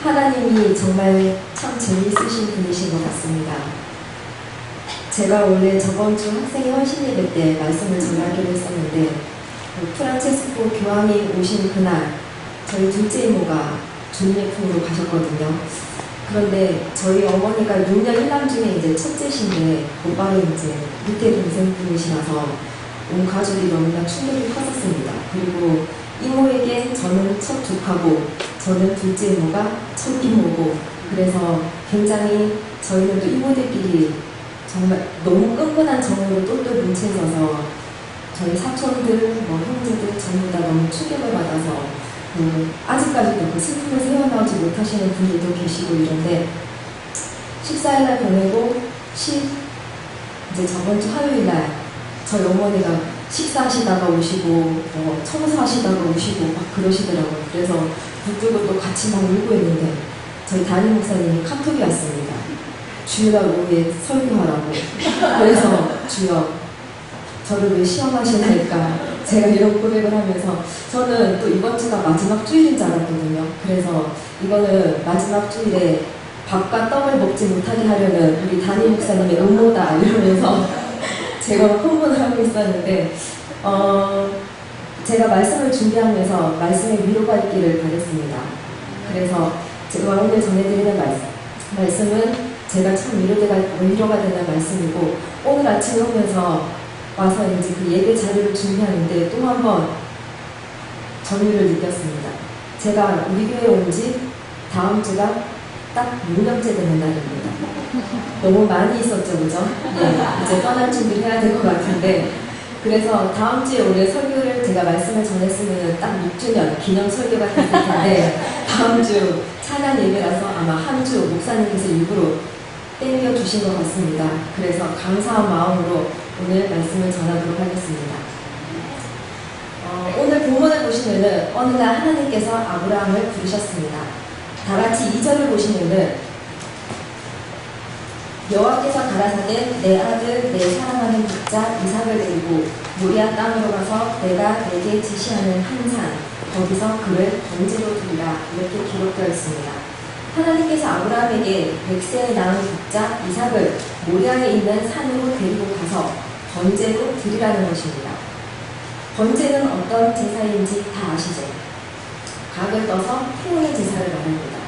하나님이 정말 참 재미있으신 분이신 것 같습니다. 제가 원래 저번 주 학생의 헌신 예배 때 말씀을 전하기로 했었는데 프란체스코 교황이 오신 그날 저희 둘째 이모가 주님의품으로 가셨거든요. 그런데 저희 어머니가 6년 1남 중에 이제 첫째신데 곧바로 이제 밑에 동생분이시라서 온 가족이 너무나 충격이 컸었습니다. 그리고 이모에게 저는 첫 조카고 저는 둘째 이모가 첫 이모고 그래서 굉장히 저희는 또 이모들끼리 정말 너무 끈끈한 정으로 똘똘 뭉쳐있어서 저희 사촌들, 형제들 전부 다 너무 충격을 받아서 아직까지도 그 슬픔을 헤어나오지 못하시는 분들도 계시고 이런데 14일날 보내고 이제 저번 주 화요일날 저희 어머니가 식사하시다가 오시고 청소하시다가 오시고 막 그러시더라고요. 그래서 붙들고 또 같이 막 울고 있는데 저희 담임 목사님이 카톡이 왔습니다. 주일날 오후에 설교하라고. 그래서 주여 저를 왜 시험하시나니까 제가 이런 고백을 하면서 저는 또 이번 주가 마지막 주일인 줄 알았거든요. 그래서 이거는 마지막 주일에 밥과 떡을 먹지 못하게 하려는 우리 담임 목사님의 음모다 이러면서 제가 흥분을 하고 있었는데 제가 말씀을 준비하면서 말씀에 위로가 있기를 바랬습니다. 그래서 제가 오늘 전해드리는 말씀은 제가 참 위로가 되는 말씀이고 오늘 아침에 오면서 와서 이제 그 예배 자료를 준비하는데 또 한 번 전율을 느꼈습니다. 제가 우리 교회에 온 지 다음 주가 딱 6년째 되는 날입니다. 너무 많이 있었죠, 그죠? 예, 이제 떠날 준비를 해야 될 것 같은데 그래서 다음 주에 올해 설교를 제가 말씀을 전했으면 딱 6주년 기념 설교가 됐을 텐데 다음 주 찬양 예배라서 아마 한 주 목사님께서 일부러 땡겨 주신 것 같습니다. 그래서 감사한 마음으로 오늘 말씀을 전하도록 하겠습니다. 오늘 본문을 보시면은 어느 날 하나님께서 아브라함을 부르셨습니다. 다 같이 2절을 보시면은 여호와께서 가라사대 내 아들 내 사랑하는 독자 이삭을 데리고 모리아 땅으로 가서 내가 내게 지시하는 한 산 거기서 그를 번제로 드리라 이렇게 기록되어 있습니다. 하나님께서 아브라함에게 100세에 낳은 독자 이삭을 모리아에 있는 산으로 데리고 가서 번제로 드리라는 것입니다. 번제는 어떤 제사인지 다 아시죠? 각을 떠서 태용의 제사를 말합니다.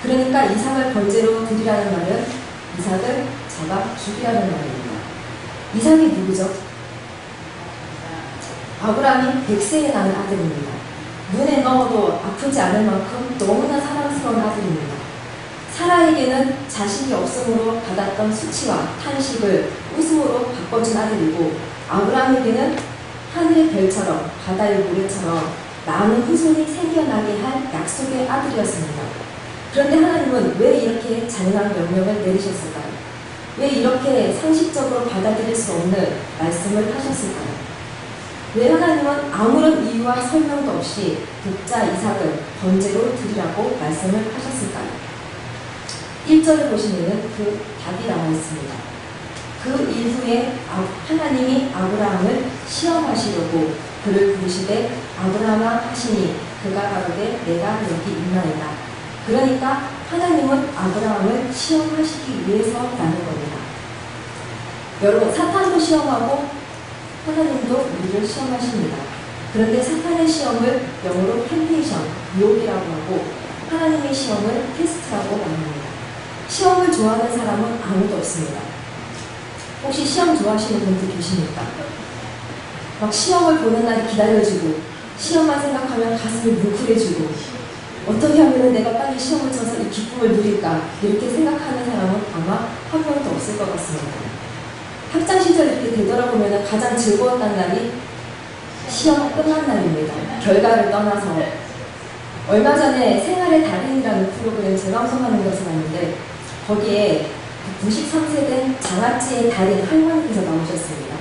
그러니까 이삭을 번제로 드리라는 말은 이삭을 잡아 죽이라는 말입니다. 이삭이 누구죠? 아브라함이 100세에 낳은 아들입니다. 눈에 넣어도 아프지 않을 만큼 너무나 사랑스러운 아들입니다. 사라에게는 자식이 없음으로 받았던 수치와 탄식을 웃음으로 바꿔준 아들이고 아브라함에게는 하늘의 별처럼 바다의 모래처럼 많은 후손이 생겨나게 할 약속의 아들이었습니다. 그런데 하나님은 왜 이렇게 잔인한 명령을 내리셨을까요? 왜 이렇게 상식적으로 받아들일 수 없는 말씀을 하셨을까요? 왜 하나님은 아무런 이유와 설명도 없이 독자 이삭을 번제로 드리라고 말씀을 하셨을까요? 1절을 보시면 그 답이 나와 있습니다. 그 이후에 하나님이 아브라함을 시험하시려고 그를 부르시되 아브라함아 하시니 그가 가로되 내가 여기 있나이다. 그러니까 하나님은 아브라함을 시험하시기 위해서라는 겁니다. 여러분 사탄도 시험하고 하나님도 우리를 시험하십니다. 그런데 사탄의 시험을 영어로 템테이션, 유혹이라고 하고 하나님의 시험을 테스트라고 말합니다. 시험을 좋아하는 사람은 아무도 없습니다. 혹시 시험 좋아하시는 분들 계십니까? 막 시험을 보는 날이 기다려지고 시험만 생각하면 가슴이 뭉클해지고 어떻게 하면 내가 빨리 시험을 쳐서 이 기쁨을 누릴까 이렇게 생각하는 사람은 아마 한 명도 없을 것 같습니다. 학창시절 이렇게 되돌아보면 가장 즐거웠던 날이 시험 끝난 날입니다. 결과를 떠나서 얼마 전에 생활의 달인이라는 프로그램 재방송하는 것을 봤는데 거기에 93세 된 장아찌의 달인 할머니께서 나오셨습니다.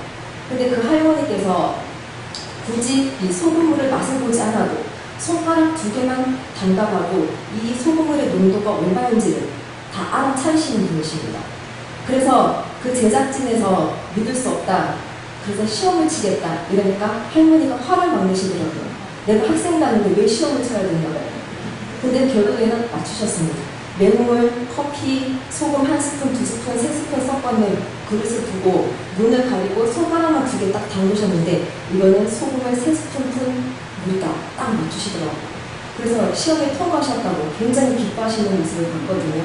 근데 그 할머니께서 굳이 이 소금물을 맛을 보지 않아도 손가락 2개만 담가봐도 이 소금물의 농도가 얼마인지를 다 알아차리시는 분이십니다. 그래서 그 제작진에서 믿을 수 없다. 그래서 시험을 치겠다. 이러니까 할머니가 화를 막 내시더라고요. 내가 학생 다니는데 왜 시험을 쳐야 된다고. 근데 결국에는 맞추셨습니다. 맹물, 커피, 소금 1스푼, 2스푼, 3스푼 섞었는 그릇을 두고 문을 가리고 손가락만 2개 딱 담그셨는데 이거는 소금을 3스푼 물다 딱 맞추시더라고요. 그래서 시험에 통과하셨다고 굉장히 기뻐하시는 모습을 봤거든요.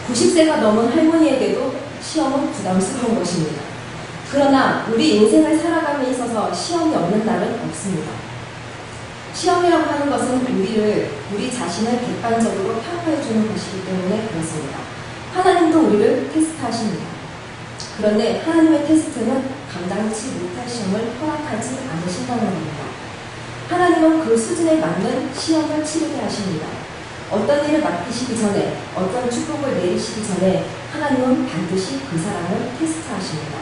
90세가 넘은 할머니에게도 시험은 부담스러운 것입니다. 그러나 우리 인생을 살아감에 있어서 시험이 없는 날은 없습니다. 시험이라고 하는 것은 우리 자신을 객관적으로 평가해주는 것이기 때문에 그렇습니다. 하나님도 우리를 테스트하십니다. 그런데 하나님의 테스트는 감당치 못할 시험을 허락하지 않으신다는 겁니다. 하나님은 그 수준에 맞는 시험을 치르게 하십니다. 어떤 일을 맡기시기 전에, 어떤 축복을 내리시기 전에 하나님은 반드시 그 사람을 테스트하십니다.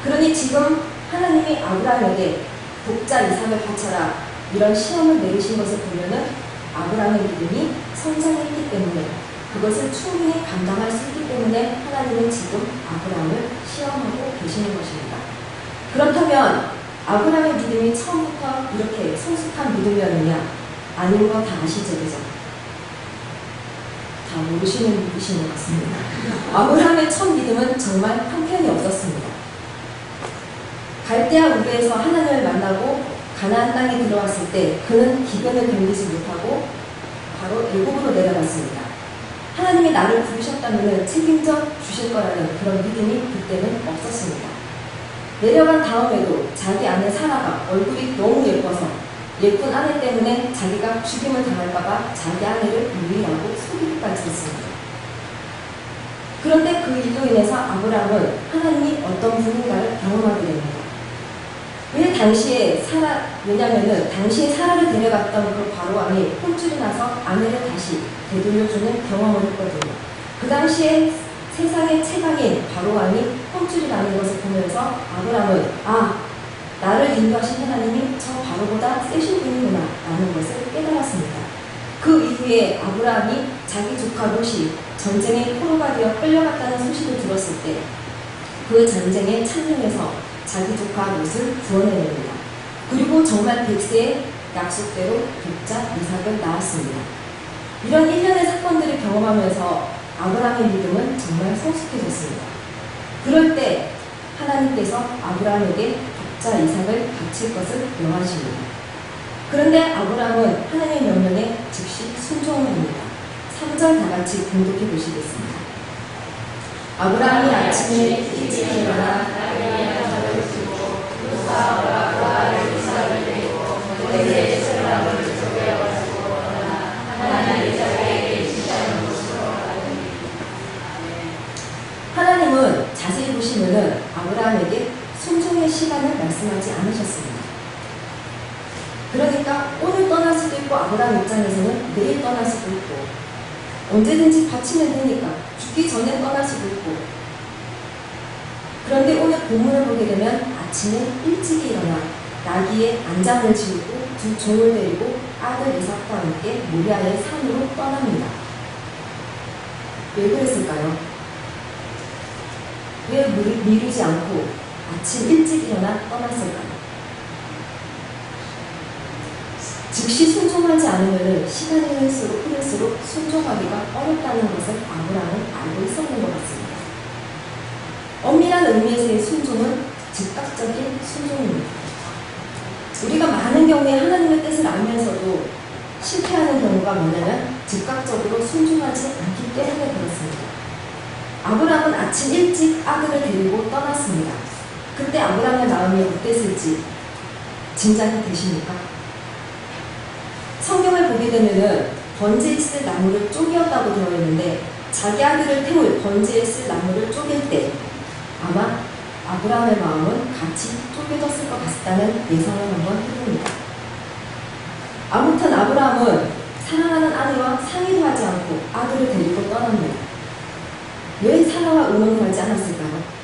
그러니 지금 하나님이 아브라함에게 독자 이삭을 바쳐라 이런 시험을 내리신 것을 보면은 아브라함의 믿음이 성장했기 때문에 그것을 충분히 감당할 수 있기 때문에 하나님은 지금 아브라함을 시험하고 계시는 것입니다. 그렇다면 아브라함의 믿음이 처음부터 이렇게 성숙한 믿음이었느냐? 아닌 거 다 아시죠, 그죠? 다 모르시는 분이신 것 같습니다. 아브라함의 첫 믿음은 정말 한편이 없었습니다. 갈대아 우르에서 하나님을 만나고 가나안 땅에 들어왔을 때 그는 기근을 견디지 못하고 바로 애굽으로 내려갔습니다. 하나님이 나를 부르셨다면 책임져 주실 거라는 그런 믿음이 그때는 없었습니다. 내려간 다음에도 자기 아내 사라가 얼굴이 너무 예뻐서 예쁜 아내 때문에 자기가 죽임을 당할까봐 자기 아내를 유리라고 속이기까지 했습니다. 그런데 그 일로 인해서 아브라함은 하나님이 어떤 분인가를 경험하게 됩니다. 왜냐면은 당시에 사라를 데려갔던 그 바로왕이 혼쭐이 나서 아내를 다시 되돌려주는 경험을 했거든요. 그 당시에 세상의 최강인 바로왕이 혼쭐이 나는 것을 보면서 아브라함은 나를 인도하신 하나님이 저 바로보다 세신 분이구나 라는 것을 깨달았습니다. 그 이후에 아브라함이 자기 조카 롯이 전쟁에 포로가 되어 끌려갔다는 소식을 들었을 때 그 전쟁에 참여해서 자기 조카 롯을 구원해냅니다. 그리고 정말 100세에 약속대로 독자 이삭을 낳았습니다. 이런 일련의 사건들을 경험하면서 아브라함의 믿음은 정말 성숙해졌습니다. 그럴 때 하나님께서 아브라함에게 독자 이삭을 바칠 것을 명하십니다. 그런데 아브라함은 하나님의 명령에 즉시 순종을 합니다. 3절 다같이 공독해 보시겠습니다. 아브라함이 아침에 일찍 일어나 하나님은 자세히 보시면은 아브라함에게 순종의 시간을 말씀하지 않으셨습니다. 그러니까 오늘 떠날 수도 있고 아브라함 입장에서는 내일 떠날 수도 있고 언제든지 바치면 되니까 죽기 전에 떠날 수도 있고 그런데 오늘 본문을 보게 되면 아침에 일찍 일어나 나귀의 안장을 지우고 두 종을 데리고 아들 이삭과 함께 모리아의 산으로 떠납니다. 왜 그랬을까요? 왜 미루지 않고 아침 일찍 일어나 떠났을까요? 즉시 순종하지 않으면 시간이 흐를수록 순종하기가 어렵다는 것을 아브라함은 알고 있었는 것 같습니다. 엄밀한 의미에서의 순종은 즉각적인 순종입니다. 우리가 많은 경우에 하나님의 뜻을 알면서도 실패하는 경우가 뭐냐면 즉각적으로 순종하지 않기 때문에 그렇습니다. 아브라함은 아침 일찍 아들을 데리고 떠났습니다. 그때 아브라함의 마음이 어땠을지 짐작이 되십니까? 성경을 보게 되면은 번제에 쓸 나무를 쪼개었다고 되어 있는데 자기 아들을 태울 번제에 쓸 나무를 쪼갤 때 아마 아브라함의 마음은 같이 쪼개졌을 것 같다는 예상을 한번 해봅니다. 아무튼 아브라함은 사랑하는 아내와 상의도 하지 않고 아들을 데리고 떠납니다. 왜 사라와 의논을 하지 않았을까요?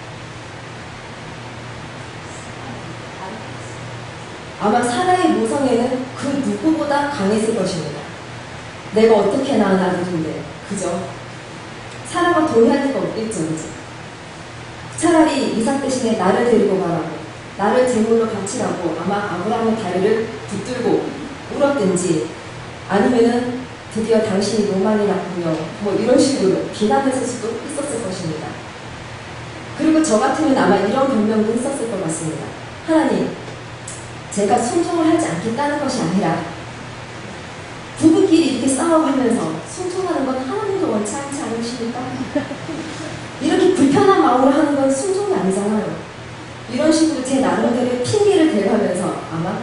아마 사라의 모성애는 그 누구보다 강했을 것입니다. 내가 어떻게 낳은 아들인데, 그죠? 사라가 동의할 리가 없겠죠, 그죠? 차라리 이삭 대신에 나를 데리고 가라고, 나를 제물로 바치라고 아마 아브라함의 다리를 붙들고 울었든지, 아니면은 드디어 당신이 노망이 났군요. 뭐 이런 식으로 비난했을 수도 있었을 것입니다. 그리고 저 같으면 아마 이런 변명도 있었을 것 같습니다. 하나님, 제가 순종을 하지 않겠다는 것이 아니라 부부끼리 이렇게 싸워가면서 순종하는 건 하나님도 원치 않지 않으십니까? 이렇게 불편한 마음으로 하는 건 순종이 아니잖아요. 이런 식으로 제 나름대로 핑계를 대가면서 아마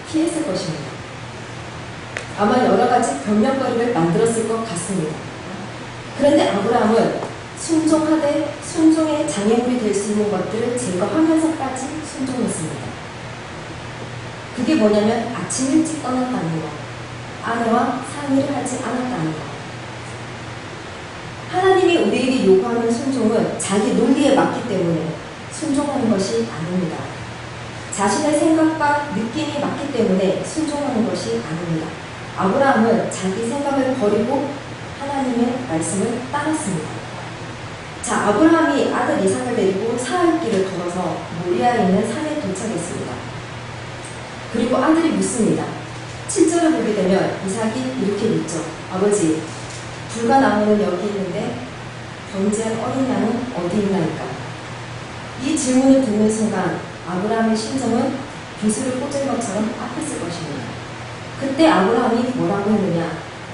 피했을 것입니다. 아마 여러 가지 변명거리를 만들었을 것 같습니다. 그런데 아브라함은 순종하되 순종의 장애물이 될 수 있는 것들을 제거하면서까지 순종했습니다. 그게 뭐냐면 아침 일찍 떠났다는 것, 아내와 상의를 하지 않았다는 것. 하나님이 우리에게 요구하는 순종은 자기 논리에 맞기 때문에 순종하는 것이 아닙니다. 자신의 생각과 느낌이 맞기 때문에 순종하는 것이 아닙니다. 아브라함은 자기 생각을 버리고 하나님의 말씀을 따랐습니다. 자, 아브라함이 아들 이삭을 데리고 사흘 길을 걸어서 모리아에 있는 산에 도착했습니다. 그리고 아들이 묻습니다. 7절을 보게 되면 이삭이 이렇게 묻죠. 아버지, 불과 나무는 여기 있는데 번제한 어린 양은 어디 있나이까? 이 질문을 듣는 순간 아브라함의 심정은 빗으로 꽂은 것처럼 아팠을 것입니다. 그때 아브라함이 뭐라고 했느냐?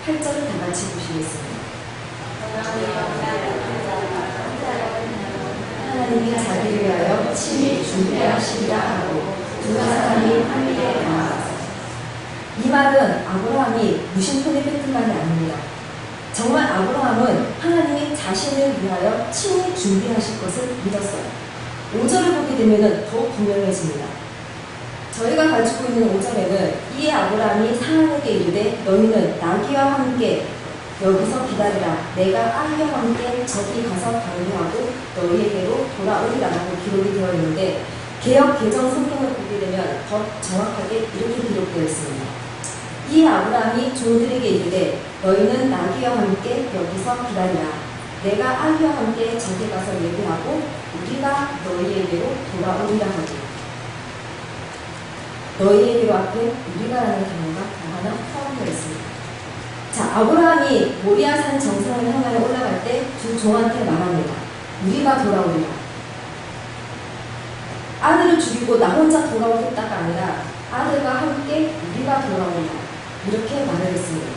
8절을 다 같이 보시겠습니다. 하나님이 자기를 위하여 친히 준비하시리라 하고 두 사람이 함께 나아가서. 이 말은 아브라함이 무심코에 뱉은 말이 아닙니다. 정말 아브라함은 하나님이 자신을 위하여 친히 준비하실 것을 믿었어요. 5절을 보게 되면 더 분명해집니다. 저희가 가지고 있는 5절에는 이에 아브라함이 사람에게 이르되 너희는 나귀와 함께 여기서 기다리라. 내가 아이와 함께 저기 가서 방비하고 너희에게로 돌아오리라 라고 기록이 되어 있는데 개역 개정 성경을 보게 되면 더 정확하게 이렇게 기록되어 있습니다. 이에 아브라함이 종들에게 이르되 너희는 나귀와 함께 여기서 기다리라. 내가 아이와 함께 저기 가서 예배하고 우리가 너희에게로 돌아오리라 하고 너희에게로 앞에 우리가라는 단어가 더 하나 포함되어 있습니다. 자, 아브라함이 모리아산 정상을 향하여 올라갈 때 두 종한테 말합니다. 우리가 돌아오리라. 아들을 죽이고 나 혼자 돌아오겠다가 아니라 아들과 함께 우리가 돌아오리라. 이렇게 말을 했습니다.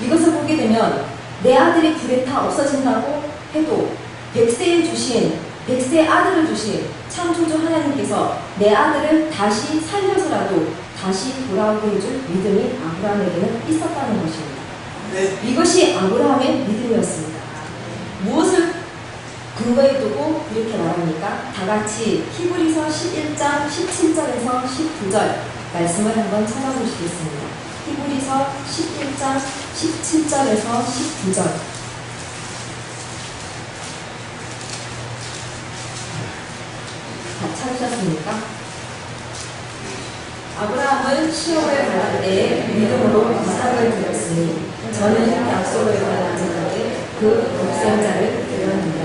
이것을 보게 되면 내 아들이 불에 타 없어진다고 해도 100세의 아들을 주신 창조주 하나님께서 내 아들을 다시 살려서라도 다시 돌아오게 해줄 믿음이 아브라함에게는 있었다는 것입니다. 네. 이것이 아브라함의 믿음이었습니다. 무엇을 근거에 두고 이렇게 말합니까? 다 같이 히브리서 11장 17절에서 19절 말씀을 한번 찾아보시겠습니다. 히브리서 11장 17절에서 19절. 다 찾으셨습니까? 아브라함은 시험을 받을 때에 믿음으로 이삭을 드렸으니 저는 약속을 받은 자에게 그 독생자를 드렸느니라.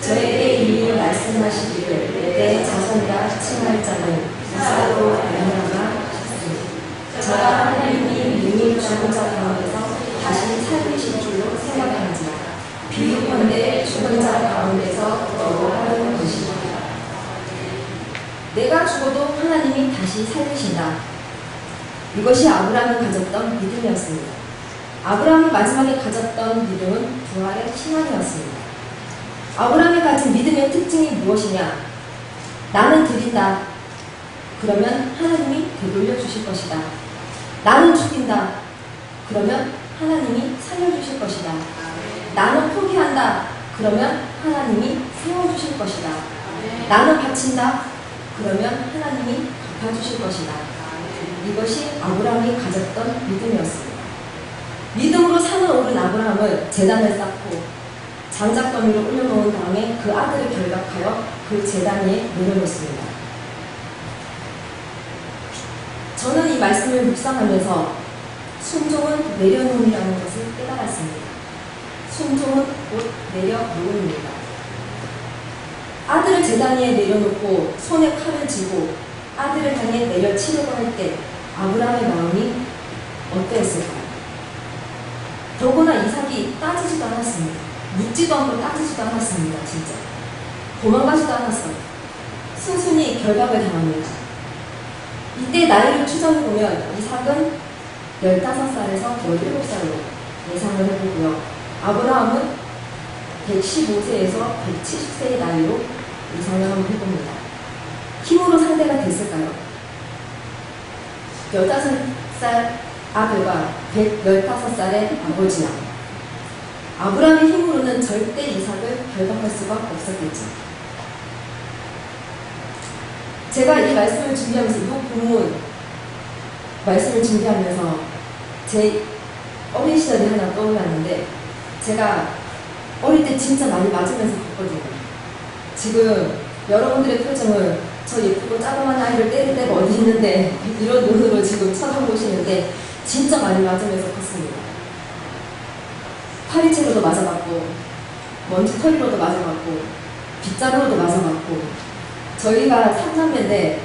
저에게 이미 말씀하시기를 내 자손이라 칭할 자는 이삭으로 말미암아 하셨으니 저가 하나님이 이미 죽은 자 가운데서 다시 살리실 줄로 생각하는지라. 비유컨대 죽은 자 가운데서 거부하는 것이라. 내가 죽어도 하나님이 다시 살리신다. 이것이 아브라함이 가졌던 믿음이었습니다. 아브라함이 마지막에 가졌던 믿음은 부활의 신앙이었습니다. 아브라함이 가진 믿음의 특징이 무엇이냐? 나는 드린다. 그러면 하나님이 되돌려 주실 것이다. 나는 죽인다. 그러면 하나님이 살려주실 것이다. 나는 포기한다. 그러면 하나님이 세워주실 것이다. 나는 바친다. 그러면 하나님이 갚아주실 것이다. 이것이 아브라함이 가졌던 믿음이었습니다. 믿음으로 산을 오른 아브라함은 제단을 쌓고 장작더미를 올려놓은 다음에 그 아들을 결박하여 그 제단 위에 내려놓습니다. 저는 이 말씀을 묵상하면서 순종은 내려놓음이라는 것을 깨달았습니다. 순종은 곧 내려놓음입니다. 아들을 제단 위에 내려놓고 손에 칼을 쥐고 아들을 향해 내려치려고 할 때 아브라함의 마음이 어땠을까요? 더구나 이삭이 따지지도 않았습니다. 묻지도 않고 따지지도 않았습니다. 진짜 도망가지도 않았어요. 순순히 결박을 당합니다. 이때 나이를 추정해보면 이삭은 15살에서 17살로 예상을 해보고요. 아브라함은 115세에서 170세의 나이로 예상을 한번 해봅니다. 힘으로 상대가 됐을까요? 15살 아들과 115살의 아버지야. 아브라함의 힘으로는 절대 이삭을 결박할 수가 없었겠죠. 제가 이 말씀을 준비하면서, 이 본문 말씀을 준비하면서 제 어린 시절이 하나 떠올랐는데, 제가 어릴 때 진짜 많이 맞으면서 컸거든요. 지금 여러분들의 표정을 저 예쁘고 짜고만 아이를 때릴 때가 어디 있는데 이런 눈으로 지금 쳐다보시는데 진짜 많이 맞으면서 컸습니다. 파리채로도 맞아봤고, 먼지 털이로도 맞아봤고, 빗자루로도 맞아봤고, 저희가 3남매인데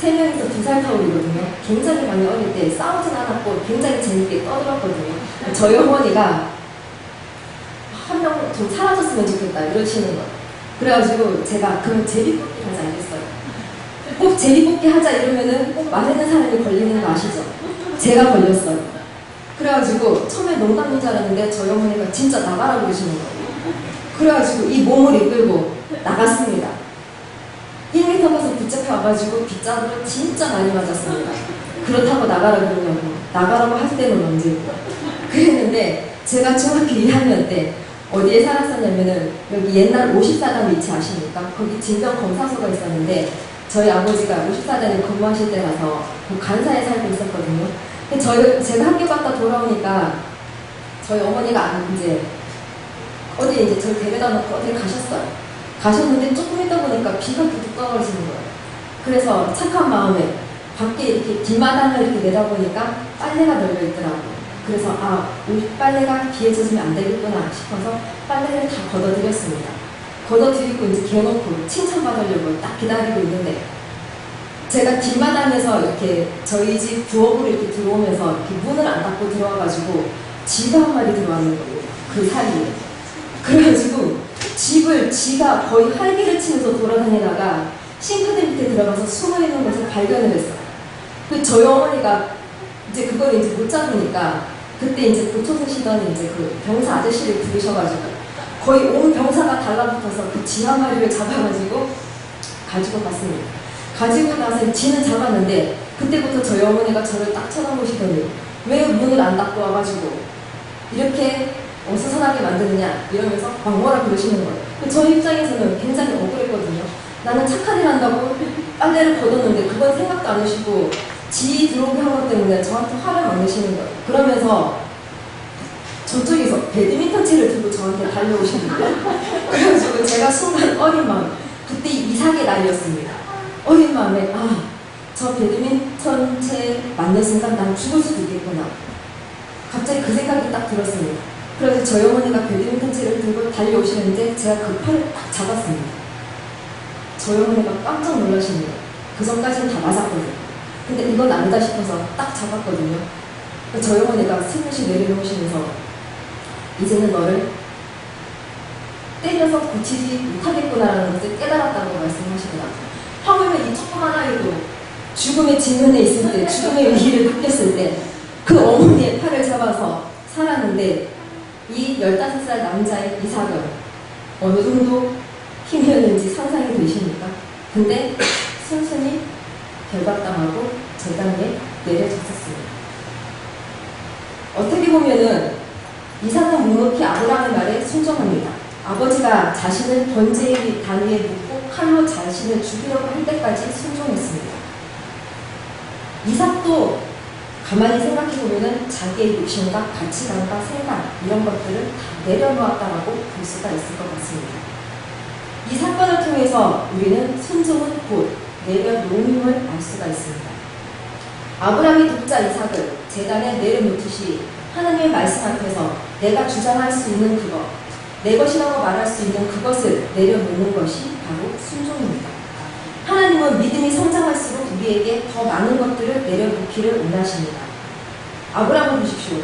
3명이서 2살 터울이거든요. 굉장히 많이 어릴 때 싸우진 않았고 굉장히 재밌게 떠들었거든요. 저희 어머니가 한 명 좀 사라졌으면 좋겠다 이러시는 거예요. 그래가지고 제가 그럼 제비뽑기 하자 이랬어요. 꼭 제비뽑기 하자 이러면은 꼭 말하는 사람이 걸리는 거 아시죠? 제가 걸렸어요. 그래가지고 처음에 농담인 줄 알았는데 저희 어머니가 진짜 나가라고 그러시는 거예요. 그래가지고 이 몸을 이끌고 나갔습니다. 1m 가서 붙잡혀 와가지고 빗자루를 진짜 많이 맞았습니다. 그렇다고 나가라고 그러냐고. 나가라고 할 때는 언제고. 그랬는데 제가 중학교 2학년 때 어디에 살았었냐면은 여기 옛날 54단 위치 아십니까? 거기 진정검사소가 있었는데 저희 아버지가 54단에 근무하실 때라서 그 간사에 살고 있었거든요. 근데 제가 학교 갔다 돌아오니까 저희 어머니가 이제 어디 이제 저를 데려다 놓고 어디 가셨어요. 가셨는데 조금 있다 보니까 비가 계속 떨어지는 거예요. 그래서 착한 마음에 밖에 이렇게 뒷마당을 이렇게 내다보니까 빨래가 널려 있더라고요. 그래서 우리 빨래가 비에 젖으면 안 되겠구나 싶어서 빨래를 다 걷어드렸습니다. 걷어드리고 이제 개놓고 칭찬받으려고 딱 기다리고 있는데 제가 뒷마당에서 이렇게 저희 집 부엌으로 이렇게 들어오면서 이렇게 문을 안 닫고 들어와가지고 쥐가 한 마리 들어왔는 거예요. 그 사이에. 그래가지고 지가 거의 활기를 치면서 돌아다니다가 싱크대 밑에 들어가서 숨어있는 것을 발견을 했어요. 저희 어머니가 이제 그걸 이제 못 잡으니까 그때 이제 교토서시던 이제 그 병사 아저씨를 부르셔가지고 거의 온 병사가 달라붙어서 그 쥐 한 마리를 잡아가지고 가지고 갔습니다. 가지고 나서 쥐는 잡았는데 그때부터 저희 어머니가 저를 딱 쳐다보시더니 왜 문을 안 닫고 와가지고 이렇게 어수선하게 만드느냐 이러면서 막 뭐라 그러시는 거예요. 저희 입장에서는 굉장히 억울했거든요. 나는 착한 일 한다고 빨래를 걷었는데 그건 생각도 안 하시고 지 들어오게 한 것 때문에 저한테 화를 안 내시는 거예요. 그러면서 저쪽에서 배드민턴 채를 들고 저한테 달려오시는 거예요. 그래가지고 제가 순간 어린 마음, 그때 이삭의 나이였습니다. 어린 마음에 저 배드민턴 채 맞는 순간 난 죽을 수도 있겠구나. 갑자기 그 생각이 딱 들었습니다. 그래서 저희 어머니가 배드민턴 채를 들고 달려오시는데 제가 그 팔을 딱 잡았습니다. 저희 어머니가 깜짝 놀라시네요. 그 전까지는 다 맞았거든요. 근데 이건 아니다 싶어서 딱 잡았거든요. 저희 어머니가 슬며시 내려놓으시면서 이제는 너를 때려서 고치지 못하겠구나라는 것을 깨달았다고 말씀하시더라고요. 하물며 이 조그만 아이도 죽음의 직면에 있을 때, 죽음의 위기를 느꼈을 때 그 어머니의 팔을 잡아서 살았는데 이 15살 남자의 이삭은 어느 정도 힘이었는지 상상이 되십니까? 근데 순순히 결박당하고 재단에 내려졌었습니다. 어떻게 보면은 이삭은 묵묵히 아브라함의 말에 순종합니다. 아버지가 자신을 번제의 단 위에 묻고 칼로 자신을 죽이려고 할 때까지 순종했습니다. 이삭도 가만히 생각해보면 자기의 욕심과 가치관과 생각 이런 것들을 다 내려놓았다라고 볼 수가 있을 것 같습니다. 이 사건을 통해서 우리는 순종은 곧 내려놓음을 알 수가 있습니다. 아브라함이 독자 이삭을 제단에 내려놓듯이 하나님의 말씀 앞에서 내가 주장할 수 있는 그것, 내 것이라고 말할 수 있는 그것을 내려놓는 것이 바로 순종입니다. 하나님은 믿음이 성장할수록 우리에게 더 많은 것들을 내려놓기를 원하십니다. 아브라함을 보십시오.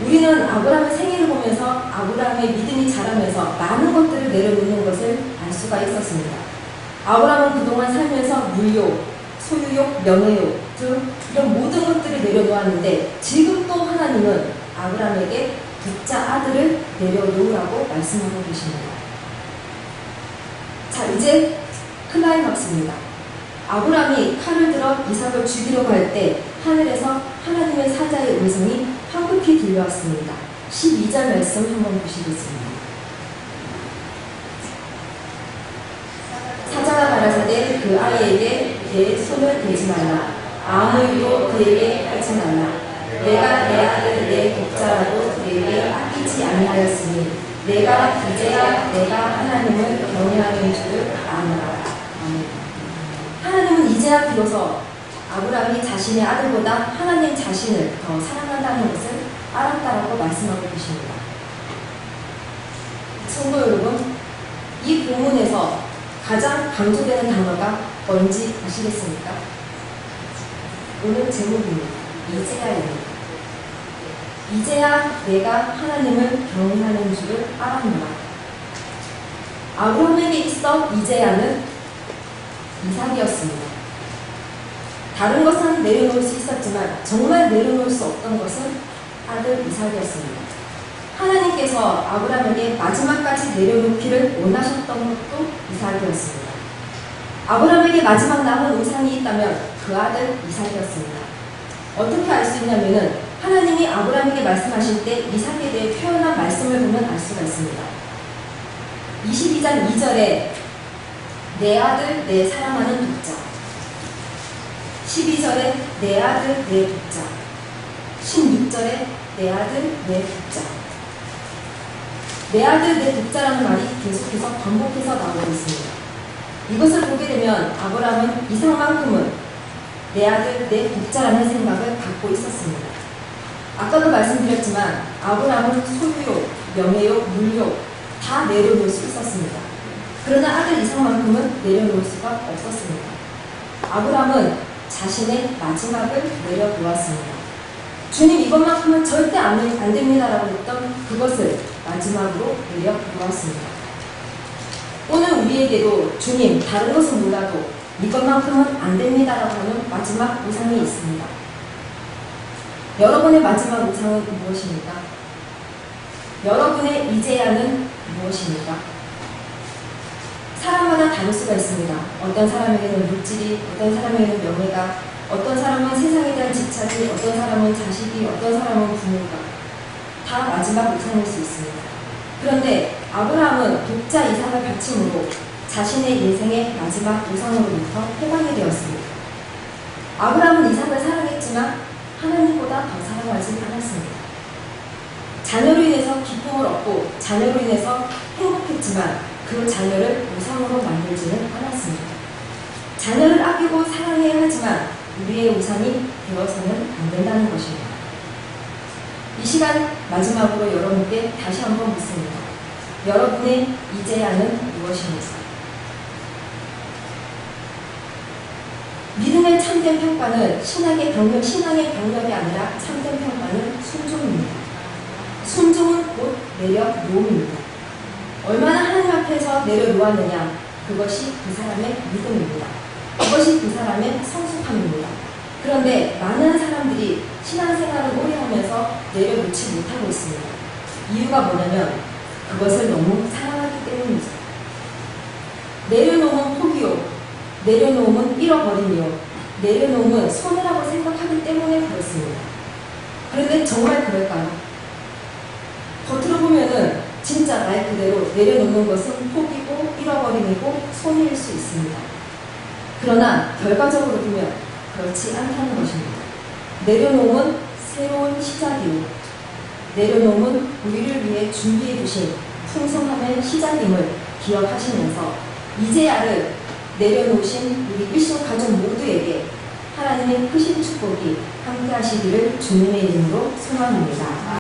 우리는 아브라함의 생애를 보면서 아브라함의 믿음이 자라면서 많은 것들을 내려놓는 것을 알 수가 있었습니다. 아브라함은 그동안 살면서 물욕, 소유욕, 명예욕 등 이런 모든 것들을 내려놓았는데 지금 또 하나님은 아브라함에게 독자 아들을 내려놓으라고 말씀하고 계십니다. 자, 이제 클라이막스입니다. 아브라함이 칼을 들어 이삭을 죽이려고 할 때 하늘에서 하나님의 사자의 음성이 황급히 들려왔습니다. 12절 말씀 한번 보시겠습니다. 사자가 가라사대 그 아이에게 내 손을 대지 말라. 아무 일도 그에게 하지 말라. 내가 내 아들 내 독자라도 그에게 아끼지 아니하였으니 내가 이제야 내가 하나님을 경외하는 줄을 아노라. 하나님은 이제야 비로소 아브라함이 자신의 아들보다 하나님 자신을 더 사랑한다는 것을 알았다라고 말씀하고 계십니다. 성도 여러분, 이 본문에서 가장 강조되는 단어가 뭔지 아시겠습니까? 오늘 제목입니다. 이제야입니다. 이제야 내가 하나님을 경외하는 줄을 알았노라. 아브라함에게 있어 이제야는 이삭이었습니다. 다른 것은 내려놓을 수 있었지만 정말 내려놓을 수 없던 것은 아들 이삭이었습니다. 하나님께서 아브라함에게 마지막까지 내려놓기를 원하셨던 것도 이삭이었습니다. 아브라함에게 마지막 남은 우상이 있다면 그 아들 이삭이었습니다. 어떻게 알 수 있냐면은 하나님이 아브라함에게 말씀하실 때 이삭에 대해 표현한 말씀을 보면 알 수가 있습니다. 22장 2절에 내 아들 내 사랑하는 독자, 12절에 내 아들 내 독자, 16절에 내 아들 내 독자. 내 아들 내 독자라는 말이 계속해서 반복해서 나오고 있습니다. 이것을 보게 되면 아브라함은 이삭만큼은 내 아들 내 독자라는 생각을 갖고 있었습니다. 아까도 말씀드렸지만 아브라함은 소유욕, 명예욕, 물욕 다 내려놓을 수 있었습니다. 그러나 아들 이삭만큼은 내려놓을 수가 없었습니다. 아브라함은 자신의 마지막을 내려놓았습니다. 주님 이것만큼은 절대 안 됩니다라고 했던 그것을 마지막으로 내려놓았습니다. 오늘 우리에게도 주님 다른 것은 몰라도 이것만큼은 안 됩니다라고 하는 마지막 우상이 있습니다. 여러분의 마지막 우상은 무엇입니까? 여러분의 이제야는 무엇입니까? 사람마다 다를 수가 있습니다. 어떤 사람에게는 물질이, 어떤 사람에게는 명예가, 어떤 사람은 세상에 대한 집착이, 어떤 사람은 자식이, 어떤 사람은 부모가 다 마지막 우상일 수 있습니다. 그런데 아브라함은 독자 이삭을 바침으로 자신의 인생의 마지막 우상으로부터 해방이 되었습니다. 아브라함은 이삭을 사랑했지만 하나님보다 더 사랑하지 않았습니다. 자녀로 인해서 기쁨을 얻고 자녀로 인해서 행복했지만 그 자녀를 우상으로 만들지는 않았습니다. 자녀를 아끼고 사랑해야 하지만 우리의 우상이 되어서는 안 된다는 것입니다. 이 시간 마지막으로 여러분께 다시 한번 묻습니다. 여러분의 이제야는 무엇입니까? 믿음의 참된 평가는 신앙의 병력이 아니라 참된 평가는 순종입니다. 순종은 곧 내려놓음입니다. 얼마나 하나님 앞에서 내려놓았느냐, 그것이 그 사람의 믿음입니다. 그것이 그 사람의 성숙함입니다. 그런데 많은 사람들이 신앙생활을 오래 하면서 내려놓지 못하고 있습니다. 이유가 뭐냐면 그것을 너무 사랑하기 때문이죠. 내려놓으면 포기요, 내려놓으면 잃어버리며, 내려놓으면 손해라고 생각하기 때문에 그렇습니다. 그런데 정말 그럴까요? 겉으로 보면은 진짜 말 그대로 내려놓는 것은 포기고 잃어버림이고 손해일 수 있습니다. 그러나 결과적으로 보면 그렇지 않다는 것입니다. 내려놓음은 새로운 시작이요, 내려놓음은 우리를 위해 준비해 두신 풍성함의 시작임을 기억하시면서 이제야를 내려놓으신 우리 일신 가족 모두에게 하나님의 크신 축복이 함께 하시기를 주님의 이름으로 소망합니다.